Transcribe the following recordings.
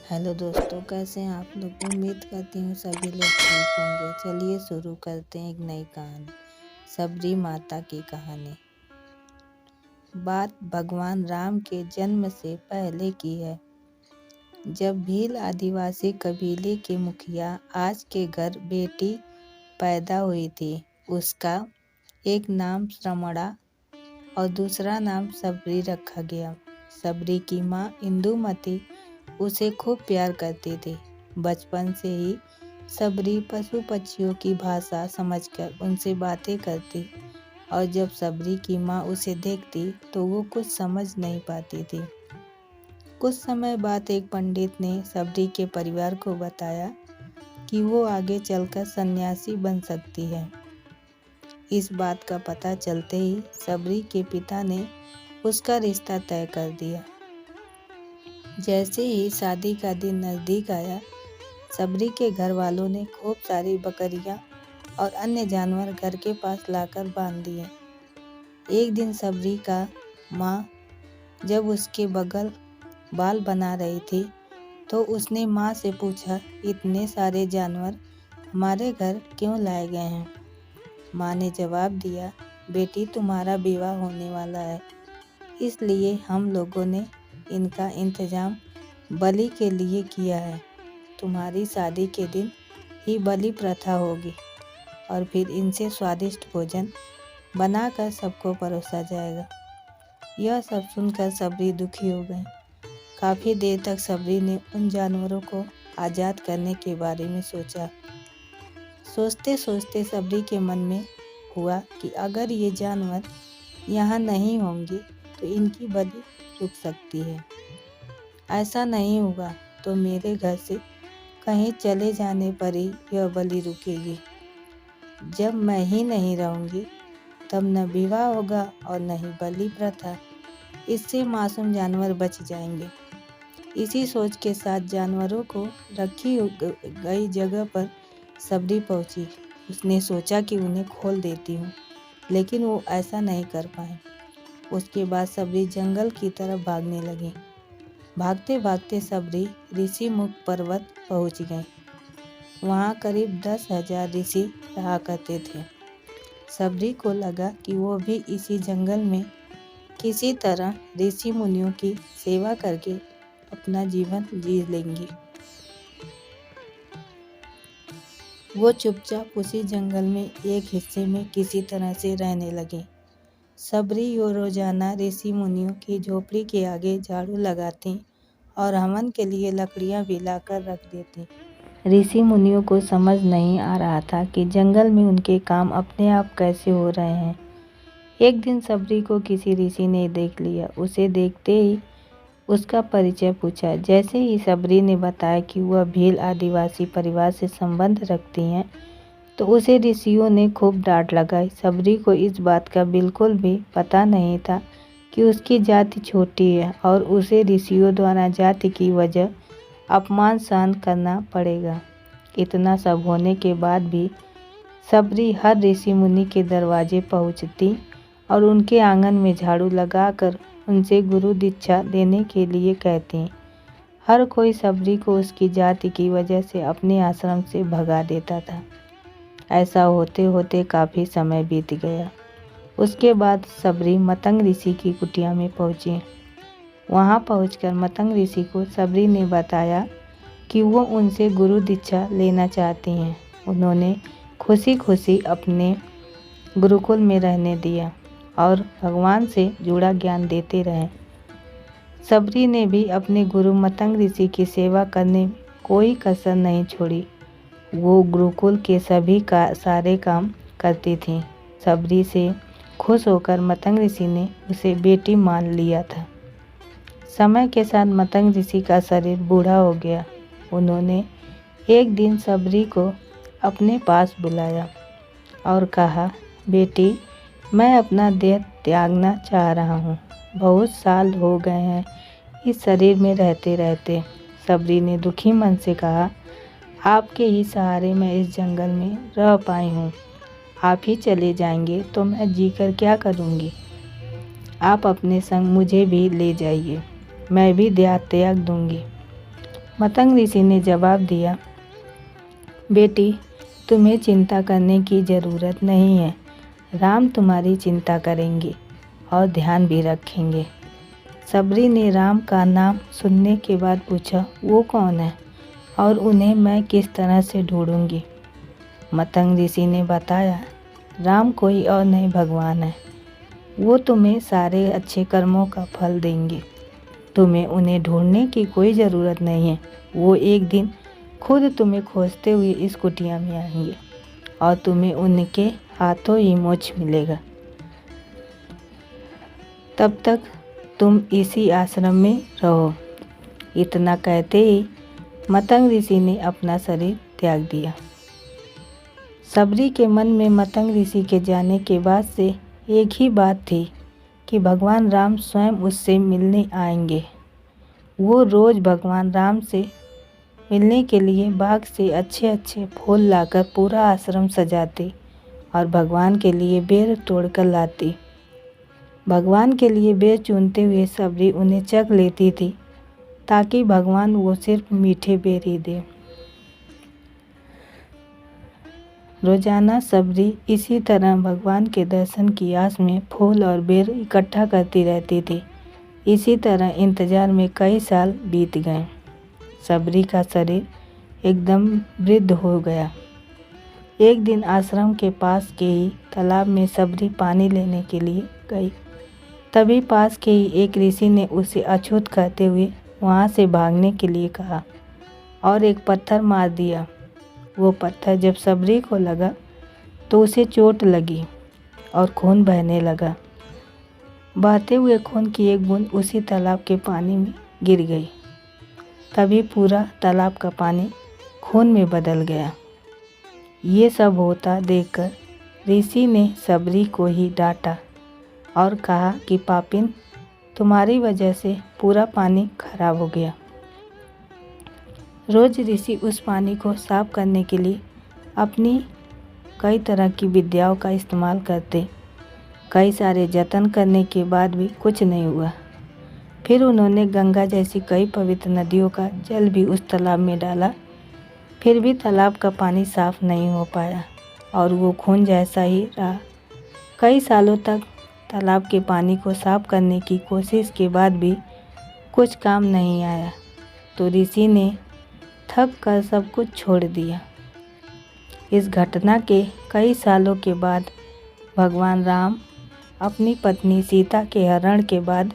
Hello दोस्तों, कैसे हैं आप लोग। उम्मीद करती हूँ सभी लोग ठीक होंगे। चलिए शुरू करते हैं एक नई कहानी, सबरी माता की कहानी। बात भगवान राम के जन्म से पहले की है, जब भील आदिवासी कबीले के मुखिया आज के घर बेटी पैदा हुई थी। उसका एक नाम श्रमणा और दूसरा नाम सबरी रखा गया। सबरी की माँ इंदुमती उसे खूब प्यार करती थी। बचपन से ही सबरी पशु पक्षियों की भाषा समझकर उनसे बातें करती और जब सबरी की माँ उसे देखती तो वो कुछ समझ नहीं पाती थी। कुछ समय बाद एक पंडित ने सबरी के परिवार को बताया कि वो आगे चलकर सन्यासी बन सकती है। इस बात का पता चलते ही सबरी के पिता ने उसका रिश्ता तय कर दिया। जैसे ही शादी का दिन नज़दीक आया, सबरी के घर वालों ने खूब सारी बकरियां और अन्य जानवर घर के पास लाकर बांध दिए। एक दिन सबरी का माँ जब उसके बगल बाल बना रही थी तो उसने माँ से पूछा, इतने सारे जानवर हमारे घर क्यों लाए गए हैं। माँ ने जवाब दिया, बेटी तुम्हारा विवाह होने वाला है, इसलिए हम लोगों ने इनका इंतजाम बलि के लिए किया है। तुम्हारी शादी के दिन ही बलि प्रथा होगी और फिर इनसे स्वादिष्ट भोजन बनाकर सबको परोसा जाएगा। यह सब सुनकर सबरी दुखी हो गई। काफ़ी देर तक सबरी ने उन जानवरों को आज़ाद करने के बारे में सोचा। सोचते सोचते सबरी के मन में हुआ कि अगर ये जानवर यहाँ नहीं होंगे तो इनकी बलि रुक सकती है। ऐसा नहीं होगा तो मेरे घर से कहीं चले जाने पर ही यह बलि रुकेगी। जब मैं ही नहीं रहूँगी तब न विवाह होगा और न ही बलि प्रथा। इससे मासूम जानवर बच जाएंगे। इसी सोच के साथ जानवरों को रखी गई जगह पर सबरी पहुँची। उसने सोचा कि उन्हें खोल देती हूँ, लेकिन वो ऐसा नहीं कर पाए। उसके बाद सबरी जंगल की तरफ भागने लगी। भागते भागते सबरी ऋषिमुख पर्वत पहुंच गई। वहां करीब 10,000 ऋषि रहा करते थे। सबरी को लगा कि वो भी इसी जंगल में किसी तरह ऋषि मुनियों की सेवा करके अपना जीवन जी लेंगी। वो चुपचाप उसी जंगल में एक हिस्से में किसी तरह से रहने लगी। सबरी रोजाना ऋषि मुनियों की झोपड़ी के आगे झाड़ू लगाती और हवन के लिए लकड़ियां भी लाकर रख देती। ऋषि मुनियों को समझ नहीं आ रहा था कि जंगल में उनके काम अपने आप कैसे हो रहे हैं। एक दिन सबरी को किसी ऋषि ने देख लिया। उसे देखते ही उसका परिचय पूछा। जैसे ही सबरी ने बताया कि वह भील आदिवासी परिवार से संबंध रखती हैं, तो उसे ऋषियों ने खूब डांट लगाई। सबरी को इस बात का बिल्कुल भी पता नहीं था कि उसकी जाति छोटी है और उसे ऋषियों द्वारा जाति की वजह अपमान सहन करना पड़ेगा। इतना सब होने के बाद भी सबरी हर ऋषि मुनि के दरवाजे पहुंचती और उनके आंगन में झाड़ू लगाकर उनसे गुरु दीक्षा देने के लिए कहती। हर कोई सबरी को उसकी जाति की वजह से अपने आश्रम से भगा देता था। ऐसा होते होते काफ़ी समय बीत गया। उसके बाद सबरी मतंग ऋषि की कुटिया में पहुंची। वहां पहुंचकर मतंग ऋषि को सबरी ने बताया कि वो उनसे गुरु दीक्षा लेना चाहती हैं। उन्होंने खुशी खुशी अपने गुरुकुल में रहने दिया और भगवान से जुड़ा ज्ञान देते रहे। सबरी ने भी अपने गुरु मतंग ऋषि की सेवा करने में कोई कसर नहीं छोड़ी। वो गुरुकुल के सभी सारे काम करती थी। सबरी से खुश होकर मतंग ऋषि ने उसे बेटी मान लिया था। समय के साथ मतंग ऋषि का शरीर बूढ़ा हो गया। उन्होंने एक दिन सबरी को अपने पास बुलाया और कहा, बेटी, मैं अपना देह त्यागना चाह रहा हूँ। बहुत साल हो गए हैं इस शरीर में रहते रहते। सबरी ने दुखी मन से कहा, आपके ही सहारे मैं इस जंगल में रह पाई हूँ। आप ही चले जाएंगे तो मैं जीकर क्या करूँगी। आप अपने संग मुझे भी ले जाइए, मैं भी देह त्याग दूँगी। मतंग ऋषि ने जवाब दिया, बेटी, तुम्हें चिंता करने की ज़रूरत नहीं है। राम तुम्हारी चिंता करेंगे और ध्यान भी रखेंगे। सबरी ने राम का नाम सुनने के बाद पूछा, वो कौन है और उन्हें मैं किस तरह से ढूंढूंगी? मतंग ऋषि ने बताया, राम कोई और नहीं भगवान है। वो तुम्हें सारे अच्छे कर्मों का फल देंगे। तुम्हें उन्हें ढूंढने की कोई ज़रूरत नहीं है। वो एक दिन खुद तुम्हें खोजते हुए इस कुटिया में आएंगे और तुम्हें उनके हाथों ही मोक्ष मिलेगा। तब तक तुम इसी आश्रम में रहो। इतना कहते ही मतंग ऋषि ने अपना शरीर त्याग दिया। सबरी के मन में मतंग ऋषि के जाने के बाद से एक ही बात थी कि भगवान राम स्वयं उससे मिलने आएंगे। वो रोज़ भगवान राम से मिलने के लिए बाग से अच्छे अच्छे फूल लाकर पूरा आश्रम सजाती और भगवान के लिए बेर तोड़कर लाती। भगवान के लिए बेर चुनते हुए सबरी उन्हें चख लेती थी ताकि भगवान वो सिर्फ मीठे बेर ही दे। रोजाना सबरी इसी तरह भगवान के दर्शन की आस में फूल और बेर इकट्ठा करती रहती थी। इसी तरह इंतजार में कई साल बीत गए। सबरी का शरीर एकदम वृद्ध हो गया। एक दिन आश्रम के पास के ही तालाब में सबरी पानी लेने के लिए गई। तभी पास के ही एक ऋषि ने उसे अछूत करते हुए वहाँ से भागने के लिए कहा और एक पत्थर मार दिया। वो पत्थर जब सबरी को लगा तो उसे चोट लगी और खून बहने लगा। बहते हुए खून की एक बूंद उसी तालाब के पानी में गिर गई। तभी पूरा तालाब का पानी खून में बदल गया। ये सब होता देखकर ऋषि ने सबरी को ही डांटा और कहा कि पापिन, तुम्हारी वजह से पूरा पानी खराब हो गया। रोज ऋषि उस पानी को साफ करने के लिए अपनी कई तरह की विद्याओं का इस्तेमाल करते। कई सारे जतन करने के बाद भी कुछ नहीं हुआ। फिर उन्होंने गंगा जैसी कई पवित्र नदियों का जल भी उस तालाब में डाला, फिर भी तालाब का पानी साफ नहीं हो पाया और वो खून जैसा ही रहा। कई सालों तक तालाब के पानी को साफ करने की कोशिश के बाद भी कुछ काम नहीं आया तो ऋषि ने थक कर सब कुछ छोड़ दिया। इस घटना के कई सालों के बाद भगवान राम अपनी पत्नी सीता के हरण के बाद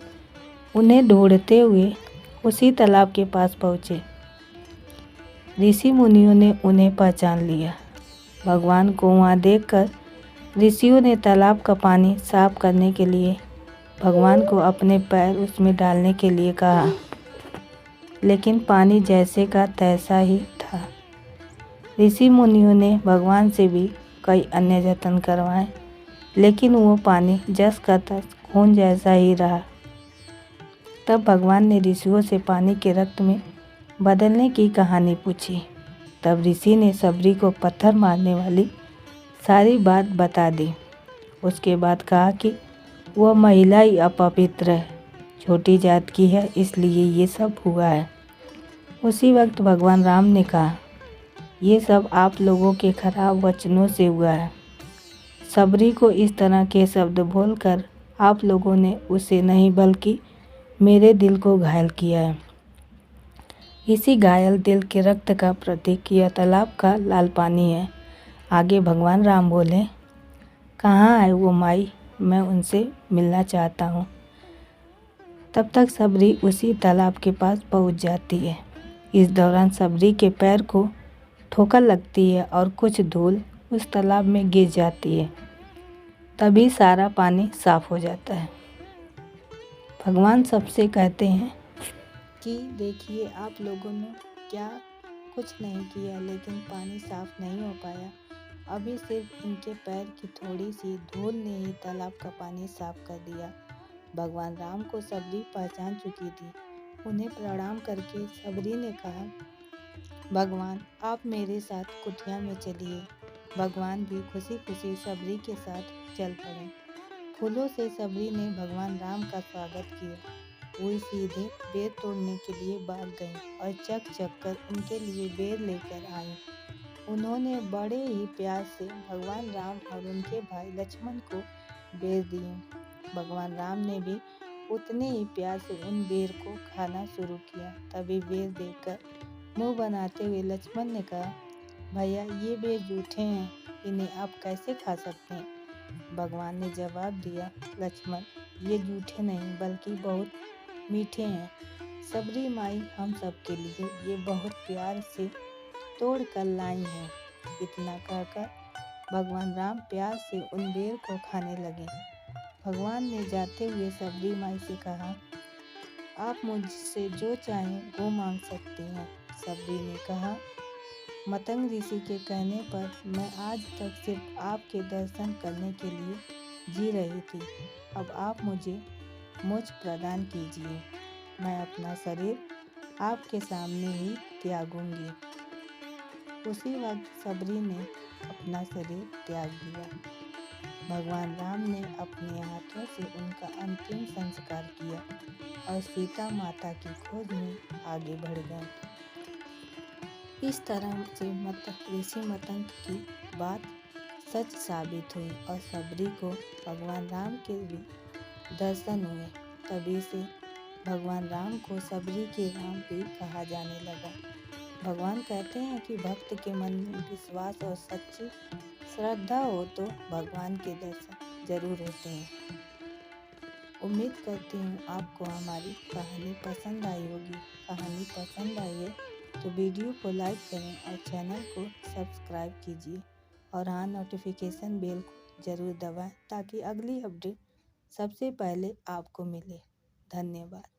उन्हें ढूंढते हुए उसी तालाब के पास पहुँचे। ऋषि मुनियों ने उन्हें पहचान लिया। भगवान को वहाँ देखकर ऋषियों ने तालाब का पानी साफ करने के लिए भगवान को अपने पैर उसमें डालने के लिए कहा, लेकिन पानी जैसे का तैसा ही था। ऋषि मुनियों ने भगवान से भी कई अन्य जतन करवाए, लेकिन वो पानी जस का तस खून जैसा ही रहा। तब भगवान ने ऋषियों से पानी के रक्त में बदलने की कहानी पूछी। तब ऋषि ने सबरी को पत्थर मारने वाली सारी बात बता दी। उसके बाद कहा कि वह महिला ही अपवित्र है, छोटी जात की है, इसलिए ये सब हुआ है। उसी वक्त भगवान राम ने कहा, ये सब आप लोगों के खराब वचनों से हुआ है। सबरी को इस तरह के शब्द बोलकर आप लोगों ने उसे नहीं बल्कि मेरे दिल को घायल किया है। इसी घायल दिल के रक्त का प्रतीक यह तालाब का लाल पानी है। आगे भगवान राम बोले, कहाँ है वो माई, मैं उनसे मिलना चाहता हूँ। तब तक सबरी उसी तालाब के पास पहुँच जाती है। इस दौरान सबरी के पैर को ठोकर लगती है और कुछ धूल उस तालाब में गिर जाती है। तभी सारा पानी साफ हो जाता है। भगवान सबसे कहते हैं कि देखिए, आप लोगों ने क्या कुछ नहीं किया, लेकिन पानी साफ नहीं हो पाया। अभी सिर्फ इनके पैर की थोड़ी सी धूल ने ही तालाब का पानी साफ कर दिया। भगवान राम को सबरी पहचान चुकी थी। उन्हें प्रणाम करके सबरी ने कहा, भगवान, आप मेरे साथ कुटिया में चलिए। भगवान भी खुशी खुशी सबरी के साथ चल पड़े। फूलों से सबरी ने भगवान राम का स्वागत किया वो सीधे बेर तोड़ने के लिए भाग गईं और चक चक कर उनके लिए बेर लेकर आईं। उन्होंने बड़े ही प्यार से भगवान राम और उनके भाई लक्ष्मण को बेर दिए। भगवान राम ने भी उतने ही प्यार से उन बेर को खाना शुरू किया। तभी बेर देखकर मुंह बनाते हुए लक्ष्मण ने कहा, भैया ये बेर जूठे हैं, इन्हें आप कैसे खा सकते हैं? भगवान ने जवाब दिया, लक्ष्मण ये जूठे नहीं बल्कि बहुत मीठे हैं। सबरी माई हम सब के लिए ये बहुत प्यार से तोड़ कर लाई हैं। इतना कहकर भगवान राम प्यार से उन बेर को खाने लगे। भगवान ने जाते हुए सबरी माई से कहा, आप मुझसे जो चाहें वो मांग सकती हैं। सबरी ने कहा, मतंग ऋषि के कहने पर मैं आज तक सिर्फ आपके दर्शन करने के लिए जी रही थी। अब आप मुझे मोक्ष प्रदान कीजिए। मैं अपना शरीर आपके सामने ही त्यागूंगी। उसी वक्त सबरी ने अपना शरीर त्याग दिया। भगवान राम ने अपने हाथों से उनका अंतिम संस्कार किया और सीता माता की खोज में आगे बढ़ गए। इस तरह से ऋषि मतंग की बात सच साबित हुई और सबरी को भगवान राम के भी दर्शन हुए। तभी से भगवान राम को सबरी के राम भी कहा जाने लगा। भगवान कहते हैं कि भक्त के मन में विश्वास और सच्ची श्रद्धा हो तो भगवान के दर्शन जरूर होते हैं। उम्मीद करती हूँ आपको हमारी कहानी पसंद आई होगी। कहानी पसंद आई है तो वीडियो को लाइक करें और चैनल को सब्सक्राइब कीजिए और हाँ, नोटिफिकेशन बेल को ज़रूर दबाएं ताकि अगली अपडेट सबसे पहले आपको मिले। धन्यवाद।